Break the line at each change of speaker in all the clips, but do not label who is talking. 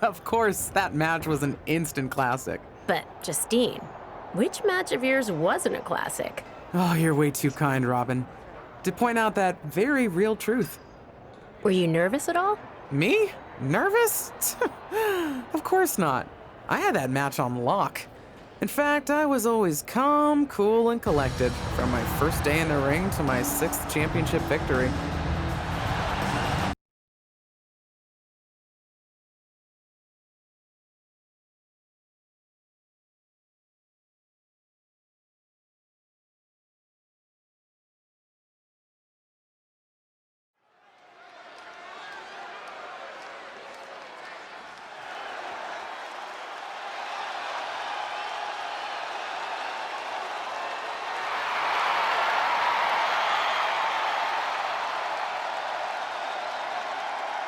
Of course, that match was an instant classic.
But, Justine, which match of yours wasn't a classic?
Oh, you're way too kind, Robin. To point out that very real truth.
Were you nervous at all?
Me? Nervous? Of course not. I had that match on lock. In fact, I was always calm, cool, and collected from my first day in the ring to my 6th championship victory.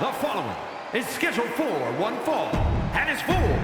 The following is scheduled for one fall and is for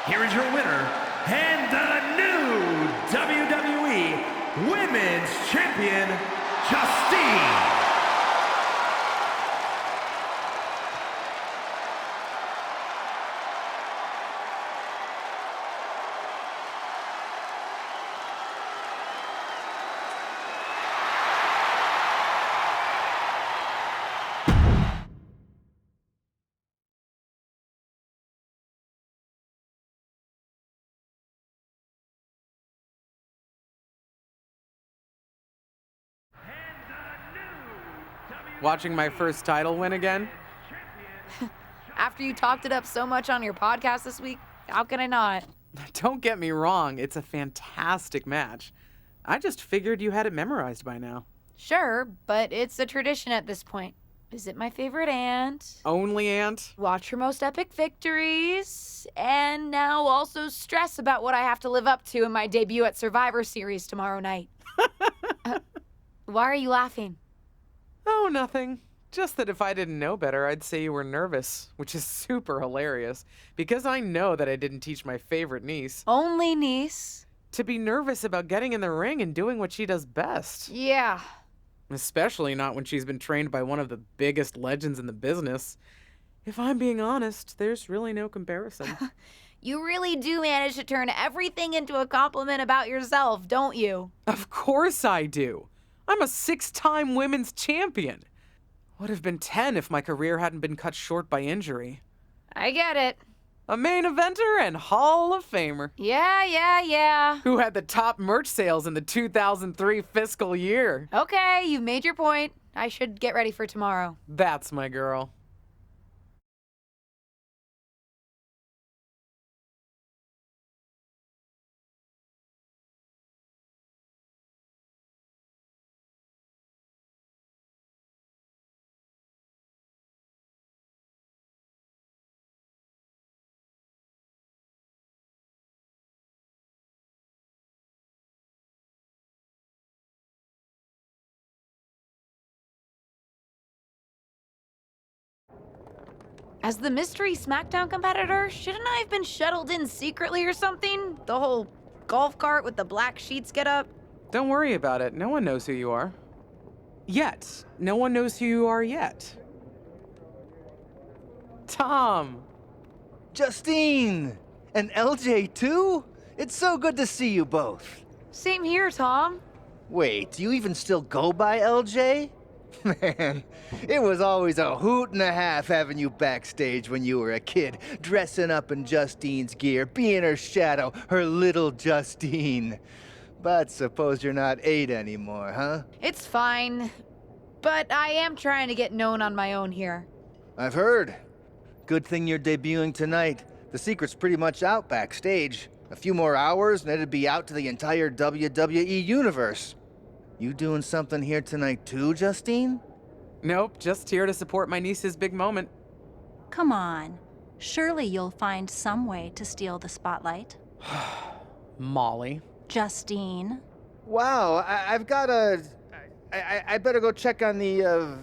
here is your winner, and the new WWE Women's Champion, Justine.
Watching my first title win again?
After you talked it up so much on your podcast this week, how can I not?
Don't get me wrong, it's a fantastic match. I just figured you had it memorized by now.
Sure, but it's a tradition at this point. Visit my favorite aunt,
Only aunt?
watch her most epic victories, and now also stress about what I have to live up to in my debut at Survivor Series tomorrow night. Why are you laughing?
Oh, nothing. Just that if I didn't know better, I'd say you were nervous, which is super hilarious, because I know that I didn't teach my favorite niece
Only niece.
to be nervous about getting in the ring and doing what she does best.
Yeah.
Especially not when she's been trained by one of the biggest legends in the business. If I'm being honest, there's really no comparison.
You really do manage to turn everything into a compliment about yourself, don't you?
Of course I do. I'm a 6-time women's champion. Would have been 10 if my career hadn't been cut short by injury.
I get it.
A main eventer and Hall of Famer.
Yeah.
Who had the top merch sales in the 2003 fiscal year.
Okay, you've made your point. I should get ready for tomorrow.
That's my girl.
As the mystery SmackDown competitor, shouldn't I have been shuttled in secretly or something? The whole golf cart with the black sheets get up?
Don't worry about it. No one knows who you are. Yet. No one knows who you are yet. Tom!
Justine! And LJ too? It's so good to see you both.
Same here, Tom.
Wait, do you even still go by LJ? Man, it was always a hoot and a half having you backstage when you were a kid, dressing up in Justine's gear, being her shadow, her little Justine. But suppose you're not 8 anymore, huh?
It's fine. But I am trying to get known on my own here.
I've heard. Good thing you're debuting tonight. The secret's pretty much out backstage. A few more hours and it'd be out to the entire WWE universe. You doing something here tonight too, Justine?
Nope, just here to support my niece's big moment.
Come on. Surely you'll find some way to steal the spotlight.
Molly.
Justine.
Wow, I've got a... I better go check on the,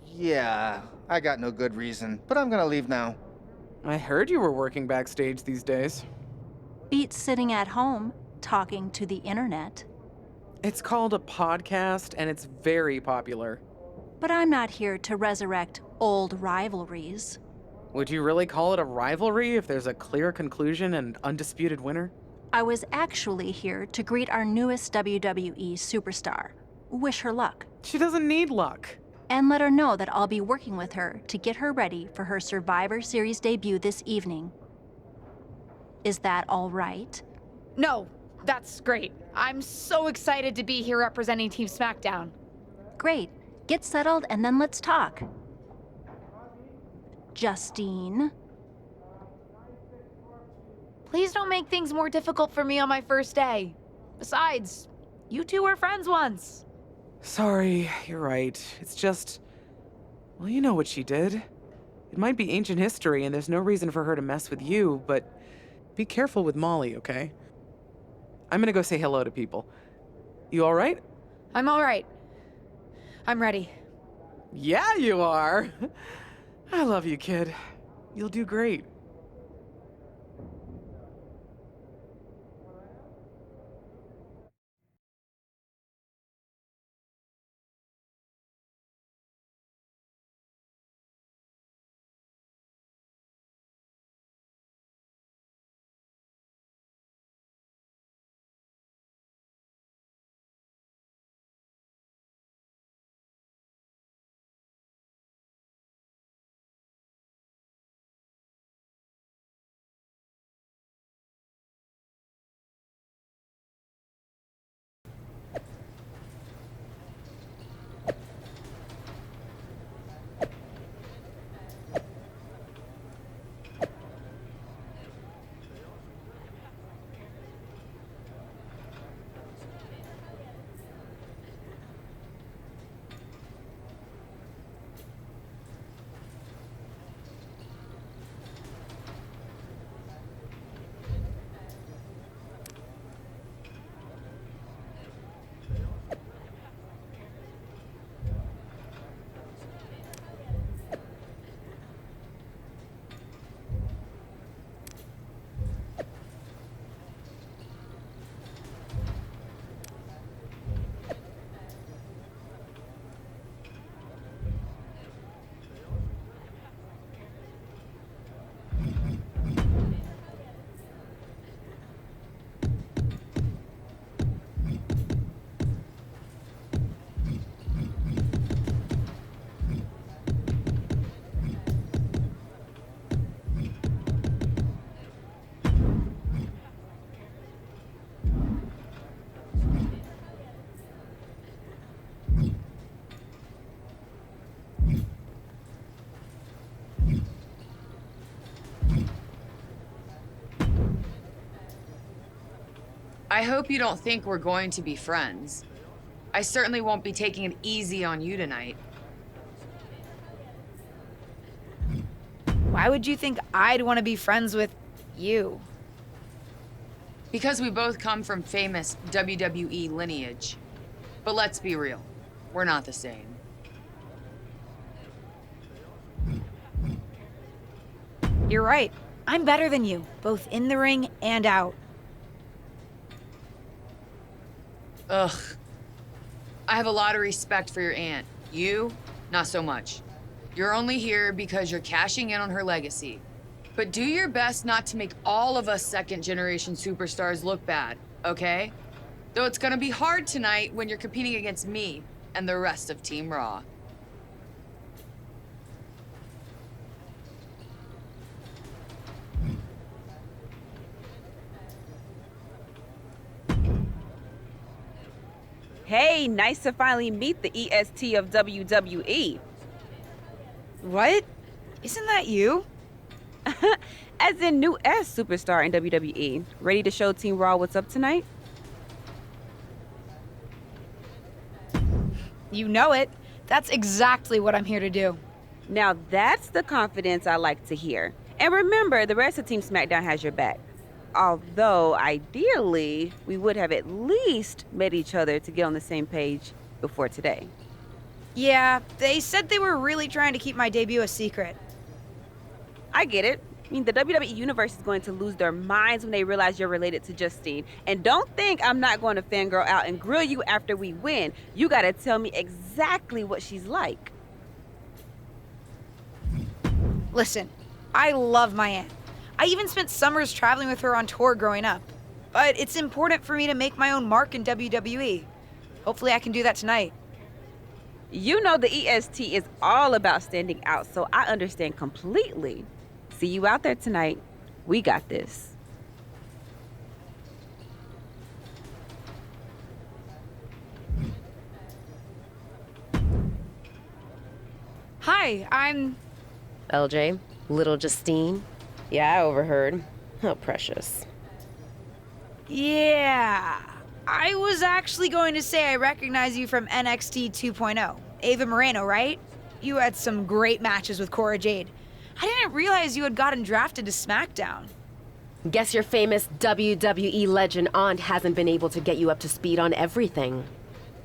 Yeah, I got no good reason, but I'm gonna leave now.
I heard you were working backstage these days.
Beats sitting at home, talking to the internet.
It's called a podcast, and it's very popular.
But I'm not here to resurrect old rivalries.
Would you really call it a rivalry if there's a clear conclusion and undisputed winner?
I was actually here to greet our newest WWE superstar, wish her luck,
She doesn't need luck.
and let her know that I'll be working with her to get her ready for her Survivor Series debut this evening. Is that all right?
No, that's great. I'm so excited to be here representing Team SmackDown.
Great. Get settled and then let's talk. Justine.
Please don't make things more difficult for me on my first day. Besides, you two were friends once.
Sorry, you're right. It's just... Well, you know what she did. It might be ancient history, and there's no reason for her to mess with you, but be careful with Molly, okay? I'm gonna go say hello to people. You all right?
I'm all right. I'm ready.
Yeah, you are. I love you, kid. You'll do great.
I hope you don't think we're going to be friends. I certainly won't be taking it easy on you tonight.
Why would you think I'd want to be friends with you?
Because we both come from famous WWE lineage. But let's be real, we're not the same.
You're right. I'm better than you, both in the ring and out.
Ugh. I have a lot of respect for your aunt. You, not so much. You're only here because you're cashing in on her legacy. But do your best not to make all of us second-generation superstars look bad, okay? Though it's gonna be hard tonight when you're competing against me and the rest of Team Raw.
Hey, nice to finally meet the EST of WWE.
What? Isn't that you?
As in new S superstar in WWE. Ready to show Team Raw what's up tonight?
You know it. That's exactly what I'm here to do.
Now that's the confidence I like to hear. And remember, the rest of Team SmackDown has your back. Although, ideally, we would have at least met each other to get on the same page before today.
Yeah, they said they were really trying to keep my debut a secret.
I get it. I mean, the WWE Universe is going to lose their minds when they realize you're related to Justine. And don't think I'm not going to fangirl out and grill you after we win. You gotta tell me exactly what she's like.
Listen, I love my aunt. I even spent summers traveling with her on tour growing up. But it's important for me to make my own mark in WWE. Hopefully I can do that tonight.
You know the EST is all about standing out, so I understand completely. See you out there tonight. We got this.
Hi, I'm...
LJ, little Justine. Yeah, I overheard. How precious.
Yeah. I was actually going to say I recognize you from NXT 2.0. Ava Moreno, right? You had some great matches with Cora Jade. I didn't realize you had gotten drafted to SmackDown.
Guess your famous WWE legend aunt hasn't been able to get you up to speed on everything.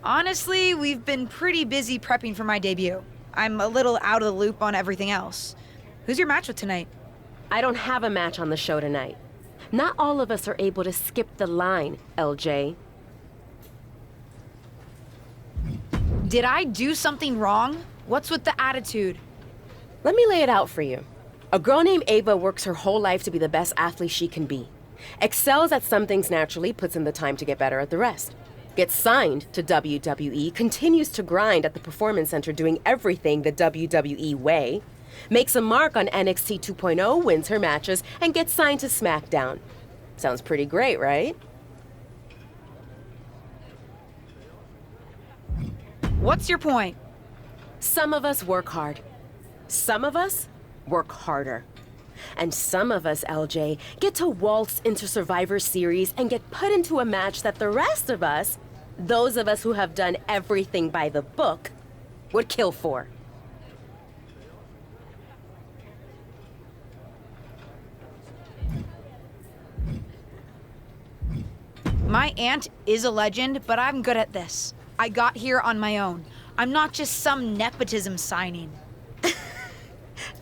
Honestly, we've been pretty busy prepping for my debut. I'm a little out of the loop on everything else. Who's your match with tonight?
I don't have a match on the show tonight. Not all of us are able to skip the line, LJ.
Did I do something wrong? What's with the attitude?
Let me lay it out for you. A girl named Ava works her whole life to be the best athlete she can be. Excels at some things naturally, puts in the time to get better at the rest. Gets signed to WWE, continues to grind at the Performance Center doing everything the WWE way. Makes a mark on NXT 2.0, wins her matches, and gets signed to SmackDown. Sounds pretty great, right?
What's your point?
Some of us work hard. Some of us work harder. And some of us, LJ, get to waltz into Survivor Series and get put into a match that the rest of us, those of us who have done everything by the book, would kill for.
My aunt is a legend, but I'm good at this. I got here on my own. I'm not just some nepotism signing.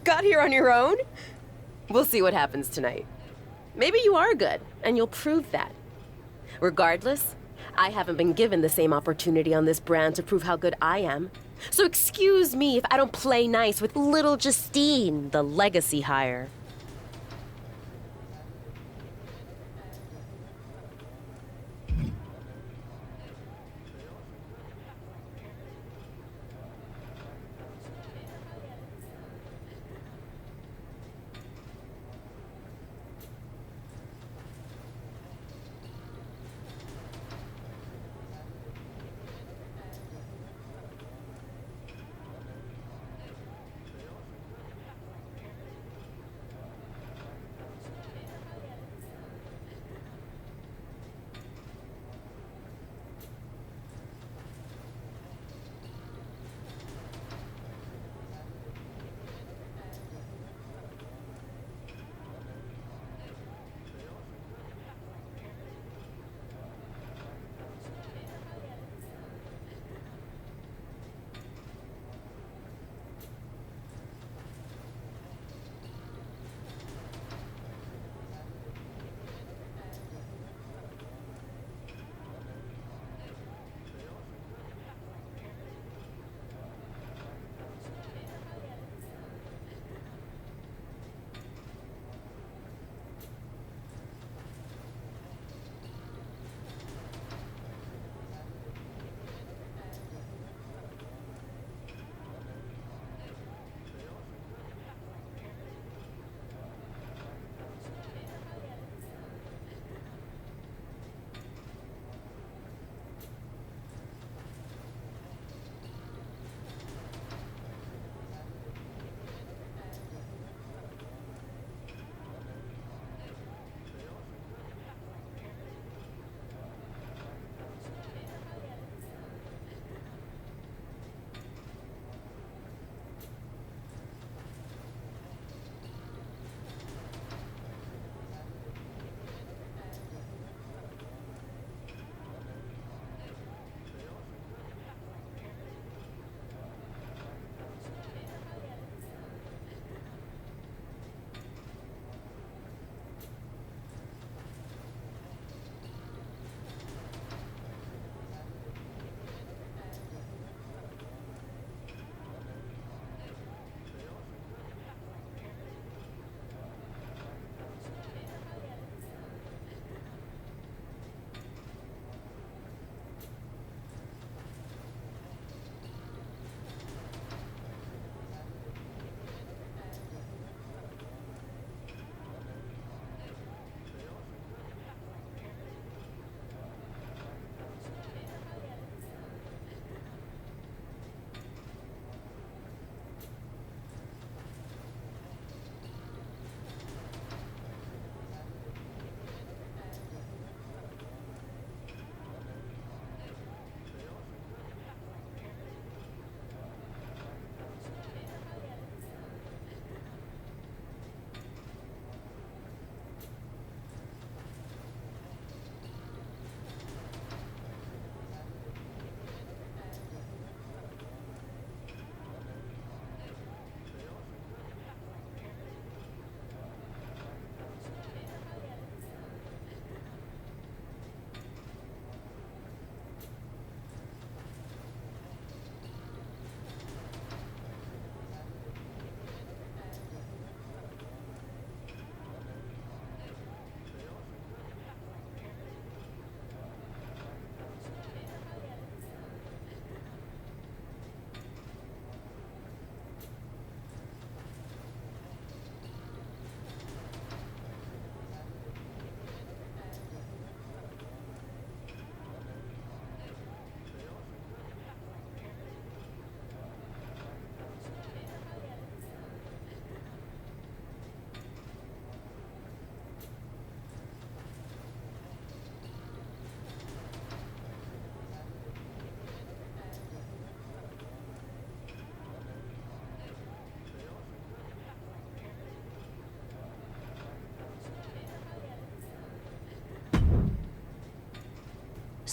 Got here on your own? We'll see what happens tonight. Maybe you are good, and you'll prove that. Regardless, I haven't been given the same opportunity on this brand to prove how good I am. So excuse me if I don't play nice with little Justine, the legacy hire.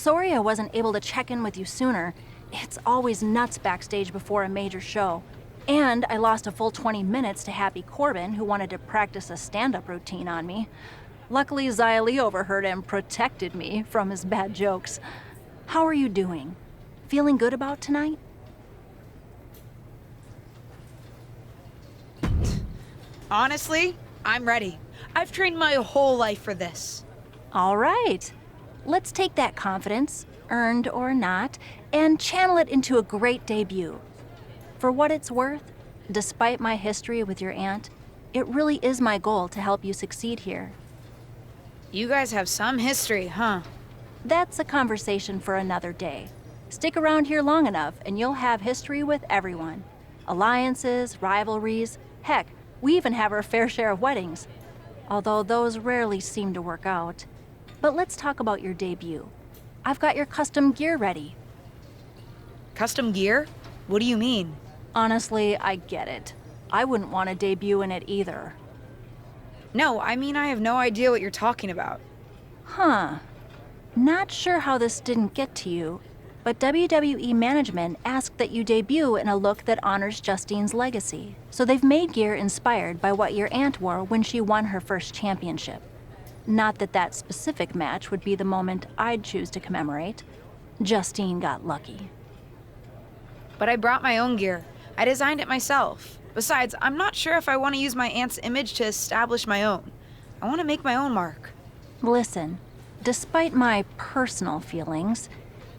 sorry I wasn't able to check in with you sooner. It's always nuts backstage before a major show. And I lost a full 20 minutes to Happy Corbin, who wanted to practice a stand-up routine on me. Luckily, Xia Li overheard and protected me from his bad jokes. How are you doing? Feeling good about tonight?
Honestly, I'm ready. I've trained my whole life for this.
All right. Let's take that confidence, earned or not, and channel it into a great debut. For what it's worth, despite my history with your aunt, it really is my goal to help you succeed here.
You guys have some history, huh?
That's a conversation for another day. Stick around here long enough and you'll have history with everyone. Alliances, rivalries, heck, we even have our fair share of weddings. Although those rarely seem to work out. But let's talk about your debut. I've got your custom gear ready.
Custom gear? What do you mean?
Honestly, I get it. I wouldn't want to debut in it either.
No, I mean I have no idea what you're talking about.
Huh. Not sure how this didn't get to you, but WWE management asked that you debut in a look that honors Justine's legacy. So they've made gear inspired by what your aunt wore when she won her first championship. Not that that specific match would be the moment I'd choose to commemorate. Justine got lucky.
But I brought my own gear. I designed it myself. Besides, I'm not sure if I want to use my aunt's image to establish my own. I want to make my own mark.
Listen, despite my personal feelings,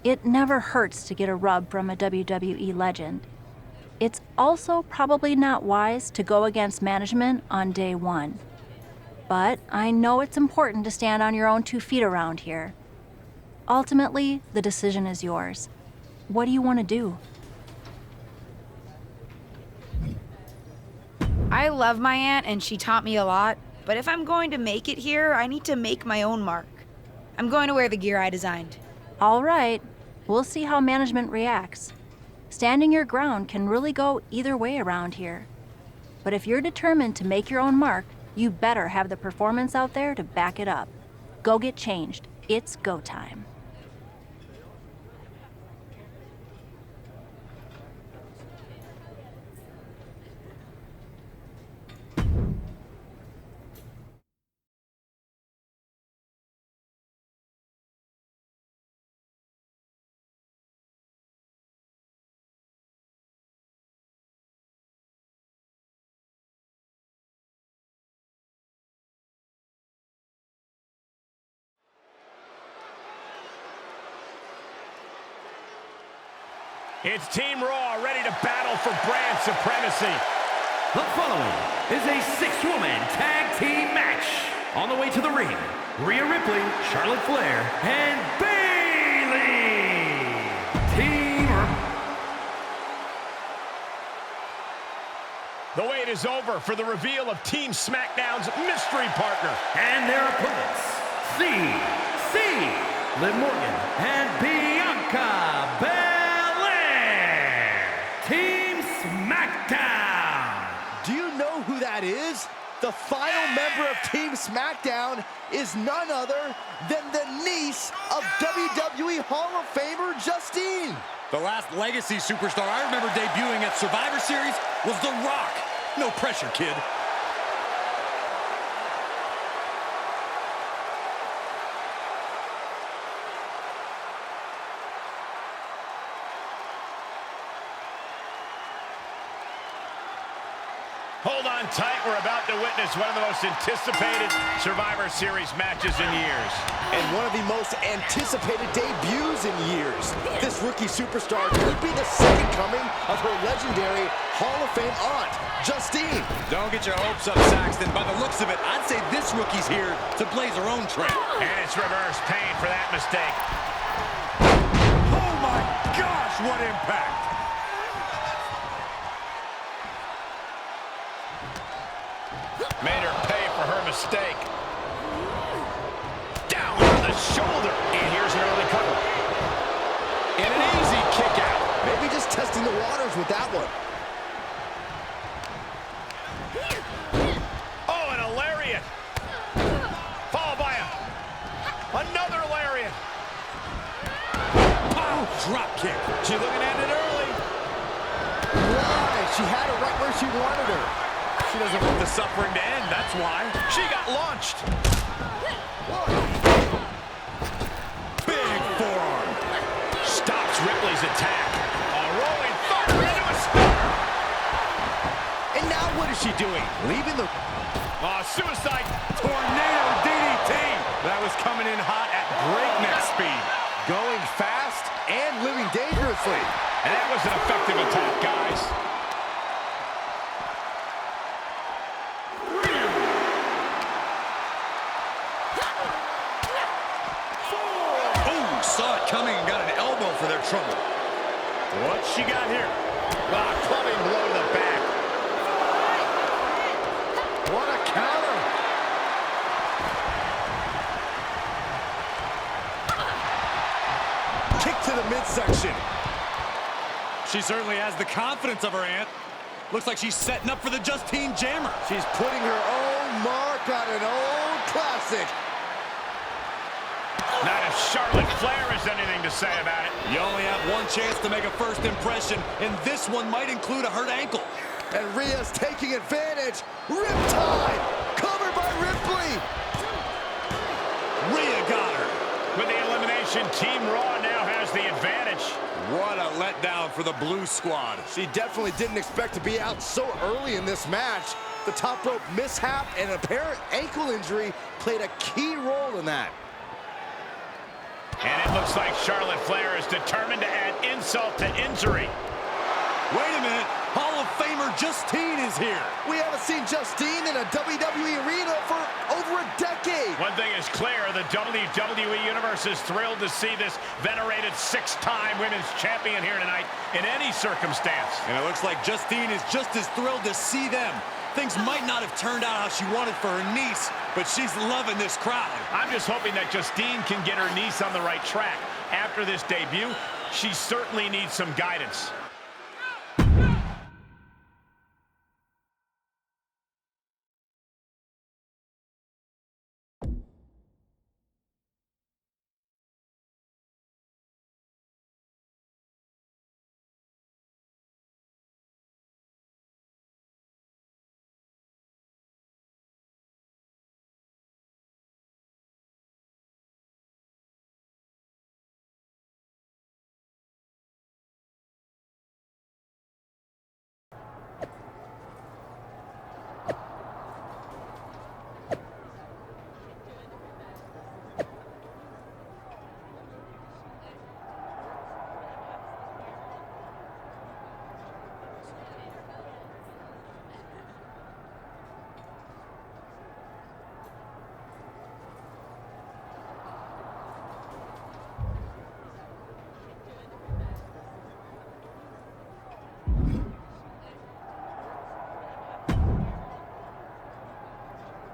it never hurts to get a rub from a WWE legend. It's also probably not wise to go against management on day one. But I know it's important to stand on your own 2 feet around here. Ultimately, the decision is yours. What do you want to do?
I love my aunt and she taught me a lot, but if I'm going to make it here, I need to make my own mark. I'm going to wear the gear I designed.
All right, we'll see how management reacts. Standing your ground can really go either way around here. But if you're determined to make your own mark, you better have the performance out there to back it up. Go get changed. It's go time.
It's Team Raw ready to battle for brand supremacy.
The following is a 6-woman tag team match. On the way to the ring, Rhea Ripley, Charlotte Flair, and Bayley.
The wait is over for the reveal of Team SmackDown's mystery partner.
And their opponents, CC, Liv Morgan, and Bianca Belair. Team SmackDown.
Do you know who that is? The final member of Team SmackDown is none other than the niece of WWE Hall of Famer Justine.
The last legacy superstar I remember debuting at Survivor Series was The Rock. No pressure, kid.
Hold on tight, we're about to witness one of the most anticipated Survivor Series matches in years.
And one of the most anticipated debuts in years. This rookie superstar could be the second coming of her legendary Hall of Fame aunt, Justine.
Don't get your hopes up, Saxton. By the looks of it, I'd say this rookie's here to blaze her own trail.
And it's reverse pain for that mistake.
Oh my gosh, what impact!
Made her pay for her mistake. Down on the shoulder. And here's an early cover.
And an easy kick out.
Maybe just testing the waters with that one.
Oh, and a lariat. Followed by another lariat.
she wanted her.
She doesn't want the suffering to end, that's why. She got launched.
Big forearm.
Stops Ripley's attack. A rolling thunder into a stunner.
And now what is she doing? Leaving the...
Suicide tornado DDT. That was coming in hot at breakneck speed.
Going fast and living dangerously.
And that was an effective attack, guys.
Oh, saw it coming and got an elbow for their trouble.
What's she got here? Clubbing blow to the back.
What a counter. Kick to the midsection. She certainly has the confidence of her aunt. Looks like she's setting up for the Justine Jammer. She's putting her own mark on an old classic.
Not if Charlotte Flair has anything to say about it.
You only have one chance to make a first impression, and this one might include a hurt ankle. And Rhea's taking advantage. Riptide! Covered by Ripley! Rhea got her.
With the elimination, Team Raw now has the advantage.
What a letdown for the Blue Squad. She definitely didn't expect to be out so early in this match. The top rope mishap and an apparent ankle injury played a key role in that.
And it looks like Charlotte Flair is determined to add insult to injury.
Wait a minute, Hall of Famer Justine is here. We haven't seen Justine in a WWE arena for over a decade.
One thing is clear, the WWE Universe is thrilled to see this venerated six-time women's champion here tonight in any circumstance.
And it looks like Justine is just as thrilled to see them. Things might not have turned out how she wanted for her niece, but she's loving this crowd.
I'm just hoping that Justine can get her niece on the right track. After this debut, she certainly needs some guidance.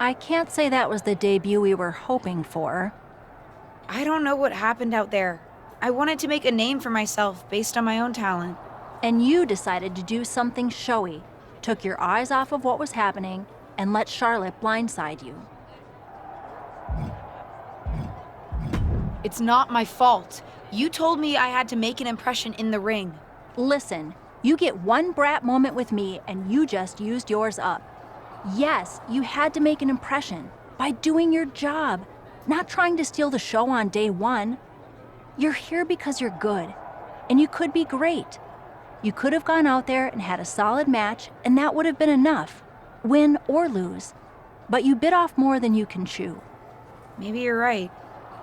I can't say that was the debut we were hoping for.
I don't know what happened out there. I wanted to make a name for myself based on my own talent.
And you decided to do something showy, took your eyes off of what was happening, and let Charlotte blindside you.
It's not my fault. You told me I had to make an impression in the ring.
Listen, you get one brat moment with me and you just used yours up. Yes, you had to make an impression by doing your job, not trying to steal the show on day one. You're here because you're good, and you could be great. You could have gone out there and had a solid match, and that would have been enough, win or lose. But you bit off more than you can chew.
Maybe you're right.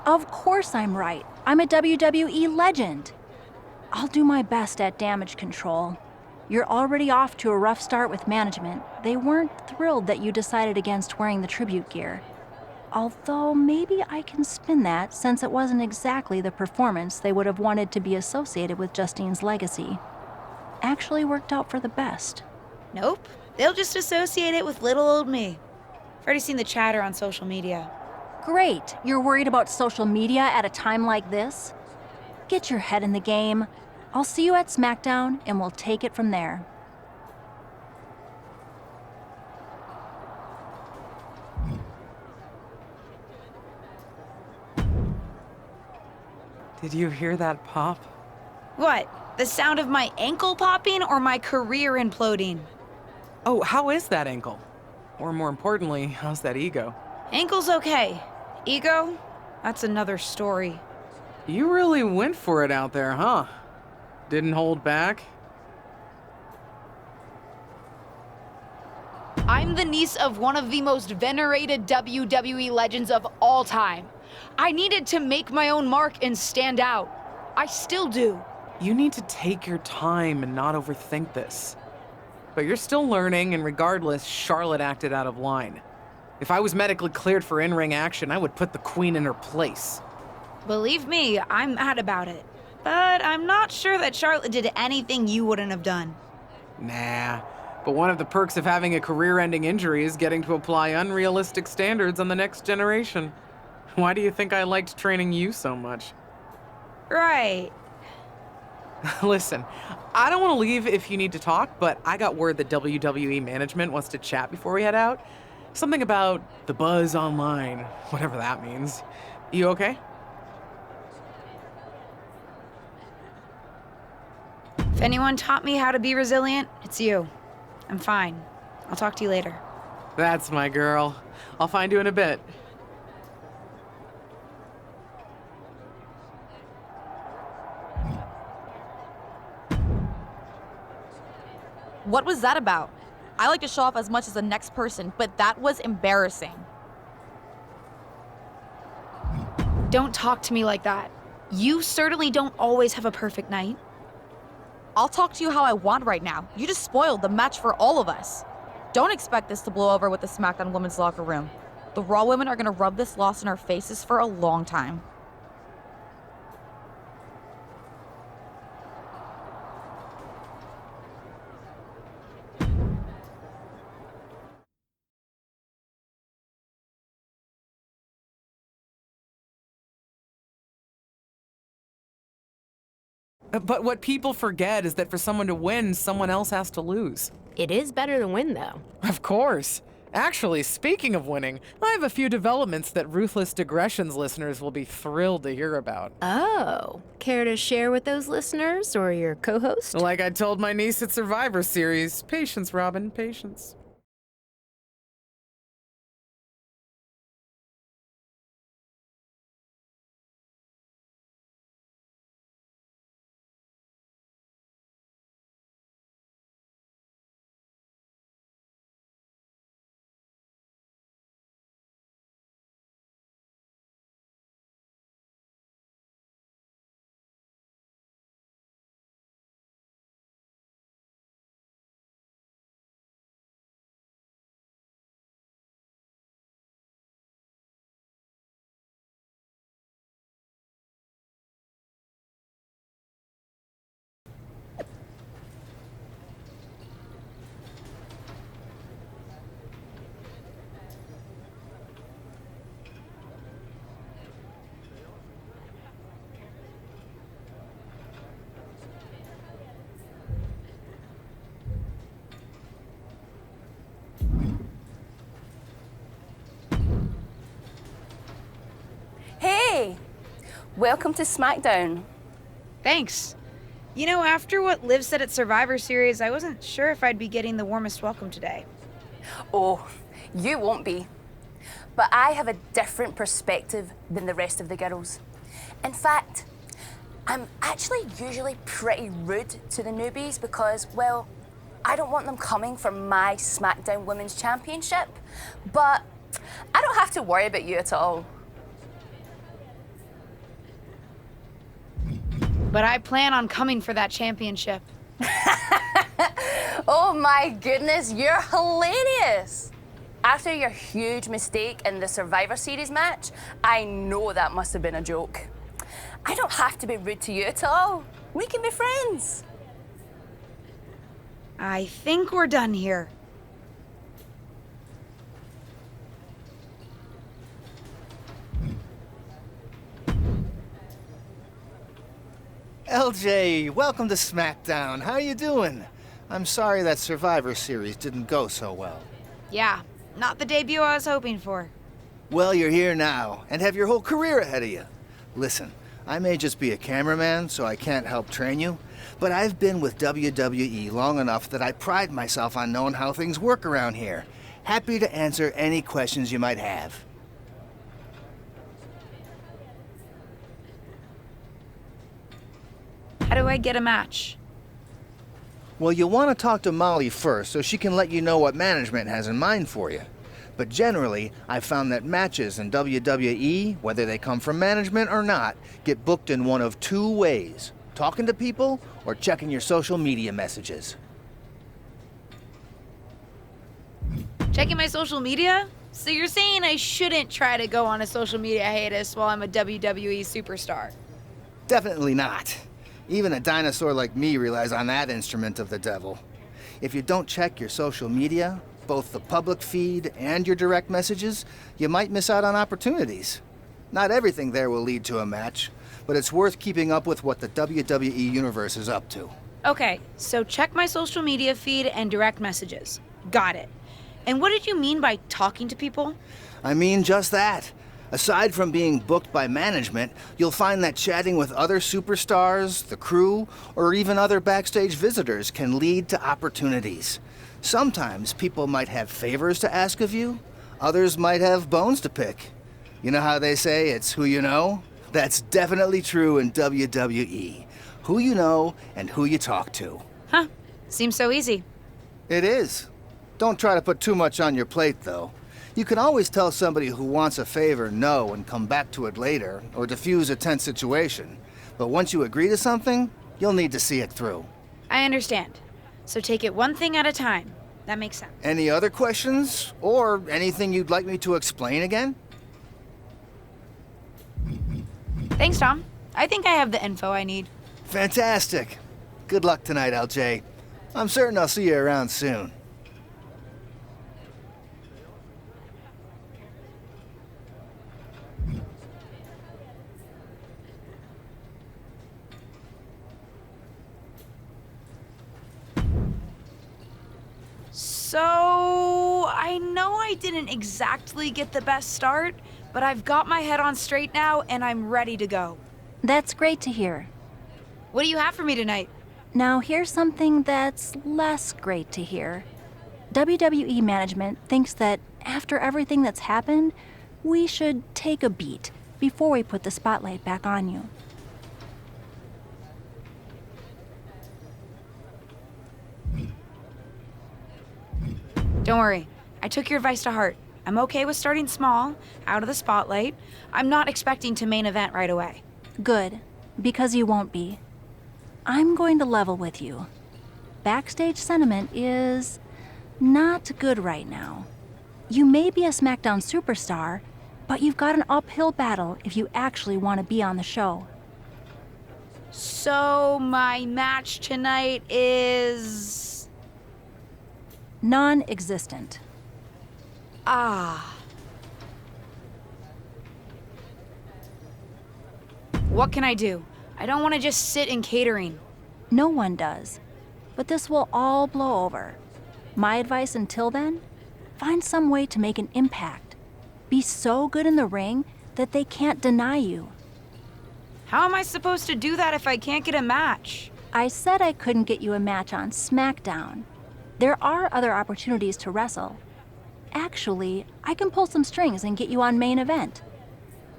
Of course I'm right. I'm a WWE legend. I'll do my best at damage control. You're already off to a rough start with management. They weren't thrilled that you decided against wearing the tribute gear. Although maybe I can spin that, since it wasn't exactly the performance they would have wanted to be associated with Justine's legacy. Actually worked out for the best.
Nope. They'll just associate it with little old me. I've already seen the chatter on social media.
Great. You're worried about social media at a time like this? Get your head in the game. I'll see you at SmackDown, and we'll take it from there.
Did you hear that pop?
What? The sound of my ankle popping or my career imploding?
Oh, how is that ankle? Or more importantly, how's that ego?
Ankle's okay. Ego? That's another story.
You really went for it out there, huh? Didn't hold back?
I'm the niece of one of the most venerated WWE legends of all time. I needed to make my own mark and stand out. I still do.
You need to take your time and not overthink this. But you're still learning, and regardless, Charlotte acted out of line. If I was medically cleared for in-ring action, I would put the Queen in her place.
Believe me, I'm mad about it. But I'm not sure that Charlotte did anything you wouldn't have done.
Nah, but one of the perks of having a career-ending injury is getting to apply unrealistic standards on the next generation. Why do you think I liked training you so much?
Right.
Listen, I don't want to leave if you need to talk, but I got word that WWE management wants to chat before we head out. Something about the buzz online, whatever that means. You okay?
If anyone taught me how to be resilient, it's you. I'm fine. I'll talk to you later.
That's my girl. I'll find you in a bit.
What was that about? I like to show off as much as the next person, but that was embarrassing.
Don't talk to me like that. You certainly don't always have a perfect night.
I'll talk to you how I want right now. You just spoiled the match for all of us. Don't expect this to blow over with the SmackDown women's locker room. The Raw women are gonna rub this loss in our faces for a long time.
But what people forget is that for someone to win, someone else has to lose.
It is better to win, though.
Of course. Actually, speaking of winning, I have a few developments that Ruthless Digressions listeners will be thrilled to hear about.
Oh, care to share with those listeners or your co-host?
Like I told my niece at Survivor Series, patience, Robin, patience.
Hey, welcome to SmackDown.
Thanks. You know, after what Liv said at Survivor Series, I wasn't sure if I'd be getting the warmest welcome today.
Oh, you won't be. But I have a different perspective than the rest of the girls. In fact, I'm actually usually pretty rude to the newbies because, well, I don't want them coming for my SmackDown Women's Championship. But I don't have to worry about you at all.
But I plan on coming for that championship.
Oh my goodness, you're hilarious! After your huge mistake in the Survivor Series match, I know that must have been a joke. I don't have to be rude to you at all. We can be friends.
I think we're done here.
LJ, welcome to SmackDown. How you doing? I'm sorry that Survivor Series didn't go so well.
Yeah, not the debut I was hoping for.
Well, you're here now, and have your whole career ahead of you. Listen, I may just be a cameraman, so I can't help train you, But I've been with WWE long enough that I pride myself on knowing how things work around here. Happy to answer any questions you might have.
How do I get a match?
Well, you'll want to talk to Molly first so she can let you know what management has in mind for you. But generally, I've found that matches in WWE, whether they come from management or not, get booked in one of two ways: talking to people or checking your social media messages.
Checking my social media? So you're saying I shouldn't try to go on a social media hiatus while I'm a WWE superstar?
Definitely not. Even a dinosaur like me relies on that instrument of the devil. If you don't check your social media, both the public feed and your direct messages, you might miss out on opportunities. Not everything there will lead to a match, but it's worth keeping up with what the WWE Universe is up to.
Okay, so check my social media feed and direct messages. Got it. And what did you mean by talking to people?
I mean just that. Aside from being booked by management, you'll find that chatting with other superstars, the crew, or even other backstage visitors can lead to opportunities. Sometimes people might have favors to ask of you, others might have bones to pick. You know how they say it's who you know? That's definitely true in WWE. Who you know and who you talk to.
Huh, seems so easy.
It is. Don't try to put too much on your plate, though. You can always tell somebody who wants a favor no and come back to it later, or diffuse a tense situation. But once you agree to something, you'll need to see it through.
I understand. So take it one thing at a time. That makes sense.
Any other questions? Or anything you'd like me to explain again?
Thanks, Tom. I think I have the info I need.
Fantastic. Good luck tonight, LJ. I'm certain I'll see you around soon.
So, I know I didn't exactly get the best start, but I've got my head on straight now and I'm ready to go.
That's great to hear.
What do you have for me tonight?
Now, here's something that's less great to hear. WWE management thinks that after everything that's happened, we should take a beat before we put the spotlight back on you.
Don't worry. I took your advice to heart. I'm okay with starting small, out of the spotlight. I'm not expecting to main event right away.
Good, because you won't be. I'm going to level with you. Backstage sentiment is not good right now. You may be a SmackDown superstar, but you've got an uphill battle if you actually want to be on the show.
So, my match tonight is...
Non-existent.
Ah. What can I do? I don't want to just sit in catering.
No one does. But this will all blow over. My advice until then? Find some way to make an impact. Be so good in the ring that they can't deny you.
How am I supposed to do that if I can't get a match?
I said I couldn't get you a match on SmackDown. There are other opportunities to wrestle. Actually, I can pull some strings and get you on main event.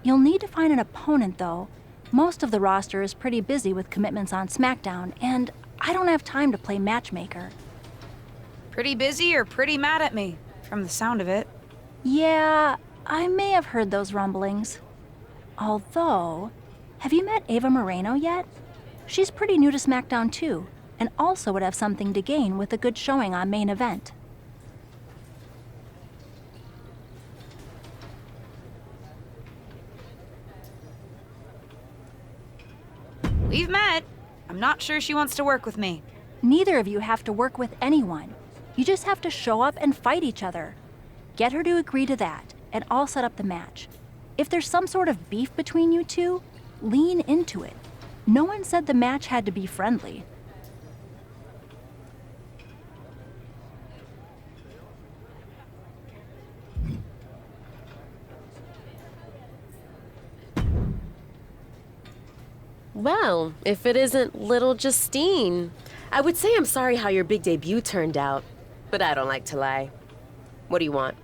You'll need to find an opponent, though. Most of the roster is pretty busy with commitments on SmackDown, and I don't have time to play matchmaker.
Pretty busy or pretty mad at me, from the sound of it.
Yeah, I may have heard those rumblings. Although, have you met Ava Moreno yet? She's pretty new to SmackDown too, and also would have something to gain with a good showing on main event.
We've met. I'm not sure she wants to work with me.
Neither of you have to work with anyone. You just have to show up and fight each other. Get her to agree to that, and I'll set up the match. If there's some sort of beef between you two, lean into it. No one said the match had to be friendly.
Well, if it isn't little Justine. I would say I'm sorry how your big debut turned out, but I don't like to lie. What do you want?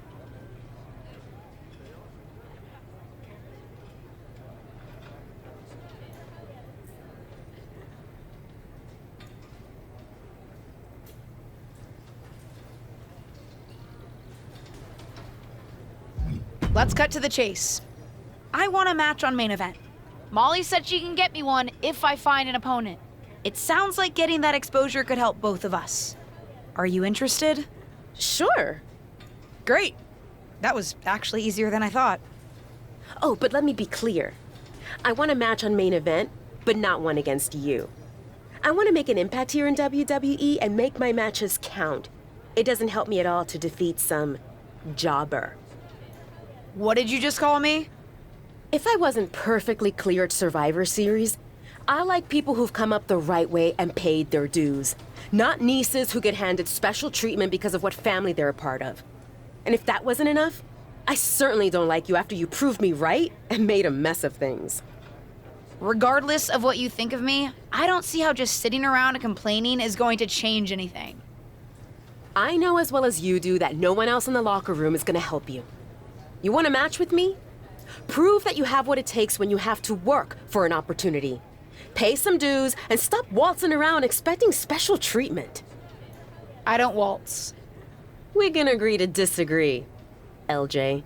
Let's cut to the chase. I want a match on main event.
Molly said she can get me one if I find an opponent.
It sounds like getting that exposure could help both of us. Are you interested?
Sure.
Great. That was actually easier than I thought.
Oh, but let me be clear. I want a match on main event, but not one against you. I want to make an impact here in WWE and make my matches count. It doesn't help me at all to defeat some jobber.
What did you just call me?
If I wasn't perfectly clear at Survivor Series, I like people who've come up the right way and paid their dues. Not nieces who get handed special treatment because of what family they're a part of. And if that wasn't enough, I certainly don't like you after you proved me right and made a mess of things.
Regardless of what you think of me, I don't see how just sitting around and complaining is going to change anything.
I know as well as you do that no one else in the locker room is gonna help you. You want a match with me? Prove that you have what it takes when you have to work for an opportunity. Pay some dues and stop waltzing around expecting special treatment.
I don't waltz.
We can agree to disagree, LJ.